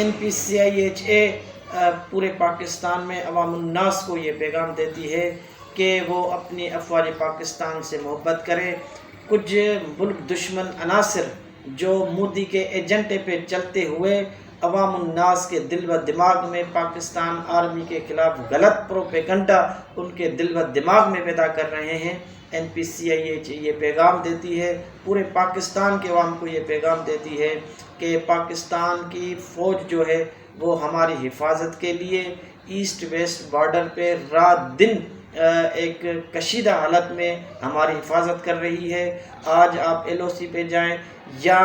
NPCIHA پورے پاکستان میں عوام الناس کو یہ پیغام دیتی ہے کہ وہ اپنی افواج پاکستان سے محبت کریں۔ کچھ ملک دشمن عناصر جو مودی کے ایجنڈے پہ چلتے ہوئے عوام الناس کے دل و دماغ میں پاکستان آرمی کے خلاف غلط پروپیگنڈا ان کے دل و دماغ میں پیدا کر رہے ہیں، NPCIHA یہ پیغام دیتی ہے، پورے پاکستان کے عوام کو یہ پیغام دیتی ہے کہ پاکستان کی فوج جو ہے وہ ہماری حفاظت کے لیے ایسٹ ویسٹ بارڈر پہ رات دن ایک کشیدہ حالت میں ہماری حفاظت کر رہی ہے۔ آج آپ LOC پہ جائیں یا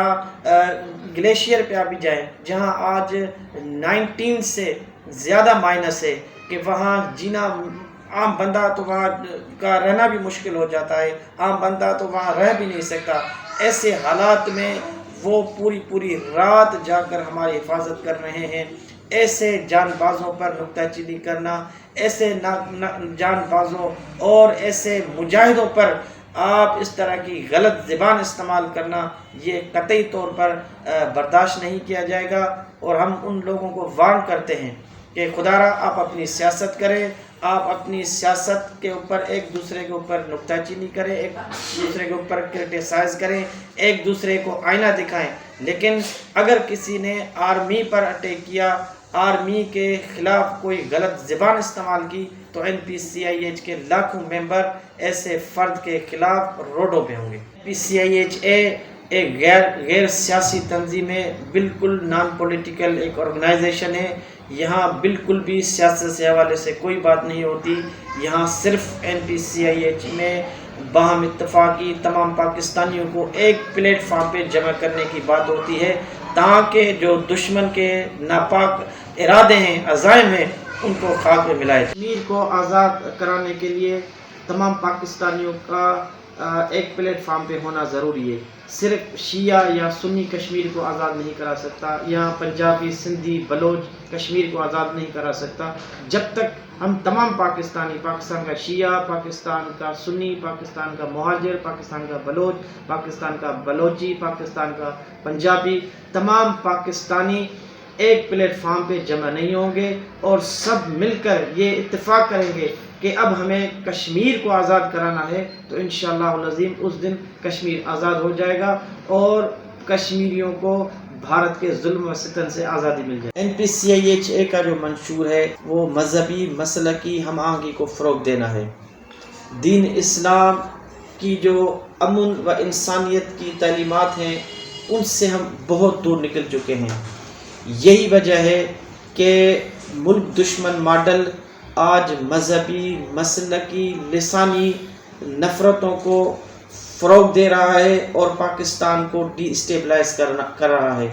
گلیشیئر پہ بھی جائیں جہاں آج 19 سے زیادہ مائنس ہے کہ وہاں جینا عام بندہ تو وہاں کا رہنا بھی مشکل ہو جاتا ہے، عام بندہ تو وہاں رہ بھی نہیں سکتا۔ ایسے حالات میں وہ پوری رات جا کر ہماری حفاظت کر رہے ہیں۔ ایسے جان بازوں پر نکتہ چینی کرنا، ایسے جان بازوں اور ایسے مجاہدوں پر آپ اس طرح کی غلط زبان استعمال کرنا یہ قطعی طور پر برداشت نہیں کیا جائے گا، اور ہم ان لوگوں کو وارن کرتے ہیں کہ خدا را آپ اپنی سیاست کریں، آپ اپنی سیاست کے اوپر ایک دوسرے کے اوپر نکتہ چینی کریں، ایک دوسرے کے اوپر کرٹیسائز کریں، ایک دوسرے کو آئینہ دکھائیں، لیکن اگر کسی نے آرمی پر اٹیک کیا، آرمی کے خلاف کوئی غلط زبان استعمال کی، تو NPCIHA کے لاکھوں ممبر ایسے فرد کے خلاف روڈوں پہ ہوں گے۔ NPCIHA ایک غیر سیاسی تنظیم ہے، بالکل نان پولیٹیکل ایک آرگنائزیشن ہے۔ یہاں بالکل بھی سیاست سے حوالے سے کوئی بات نہیں ہوتی، یہاں صرف NPCIHA میں باہم اتفاقی تمام پاکستانیوں کو ایک پلیٹ فارم پہ جمع کرنے کی بات ہوتی ہے تاکہ جو دشمن کے ناپاک ارادے ہیں، عزائم ہیں، ان کو خاک میں ملائے۔ کشمیر کو آزاد کرانے کے لیے تمام پاکستانیوں کا ایک پلیٹ فارم پہ ہونا ضروری ہے۔ صرف شیعہ یا سنی کشمیر کو آزاد نہیں کرا سکتا، یہاں پنجابی، سندھی، بلوچ کشمیر کو آزاد نہیں کرا سکتا جب تک ہم تمام پاکستانی، پاکستان کا شیعہ، پاکستان کا سنی، پاکستان کا مہاجر، پاکستان کا بلوچ، پاکستان کا بلوچی، پاکستان کا پنجابی، تمام پاکستانی ایک پلیٹ فارم پہ جمع نہیں ہوں گے اور سب مل کر یہ اتفاق کریں گے کہ اب ہمیں کشمیر کو آزاد کرانا ہے، تو انشاءاللہ العظیم اس دن کشمیر آزاد ہو جائے گا اور کشمیریوں کو بھارت کے ظلم و ستم سے آزادی مل جائے۔ NPCIHA کا جو منشور ہے وہ مذہبی مسلکی ہم آہنگی کو فروغ دینا ہے۔ دین اسلام کی جو امن و انسانیت کی تعلیمات ہیں ان سے ہم بہت دور نکل چکے ہیں۔ یہی وجہ ہے کہ ملک دشمن ماڈل آج مذہبی، مسلکی، لسانی نفرتوں کو فروغ دے رہا ہے اور پاکستان کو ڈی اسٹیبلائز کر رہا ہے۔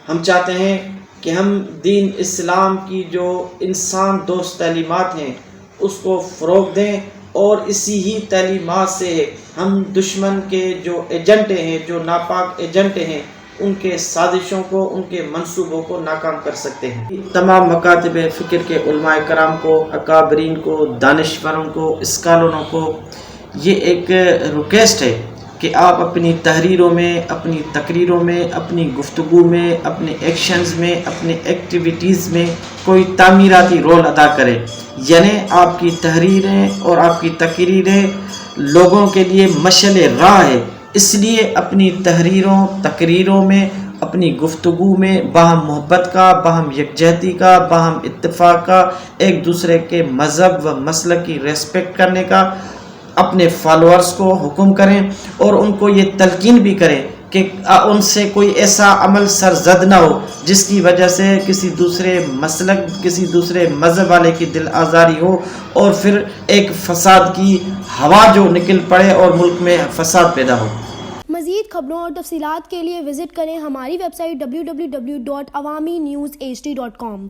ہم چاہتے ہیں کہ ہم دین اسلام کی جو انسان دوست تعلیمات ہیں اس کو فروغ دیں اور اسی ہی تعلیمات سے ہم دشمن کے جو ایجنٹے ہیں، جو ناپاک ایجنٹے ہیں، ان کے سازشوں کو، ان کے منصوبوں کو ناکام کر سکتے ہیں۔ تمام مکاتب فکر کے علماء کرام کو، اکابرین کو، دانشوروں کو، اسکالروں کو یہ ایک ریکویسٹ ہے کہ آپ اپنی تحریروں میں، اپنی تقریروں میں، اپنی گفتگو میں، اپنے ایکشنز میں، اپنے ایکٹیویٹیز میں کوئی تعمیراتی رول ادا کریں، یعنی آپ کی تحریریں اور آپ کی تقریریں لوگوں کے لیے مشعل راہ ہے۔ اس لیے اپنی تحریروں، تقریروں میں، اپنی گفتگو میں باہم محبت کا، باہم یکجہتی کا، باہم اتفاق کا، ایک دوسرے کے مذہب و مسلک کی ریسپیکٹ کرنے کا اپنے فالوورز کو حکم کریں اور ان کو یہ تلقین بھی کریں کہ ان سے کوئی ایسا عمل سرزد نہ ہو جس کی وجہ سے کسی دوسرے مسلک، کسی دوسرے مذہب والے کی دل آزاری ہو اور پھر ایک فساد کی ہوا جو نکل پڑے اور ملک میں فساد پیدا ہو۔ مزید خبروں اور تفصیلات کے لیے وزٹ کریں ہماری ویب سائٹ www.awamiNewsHD.com۔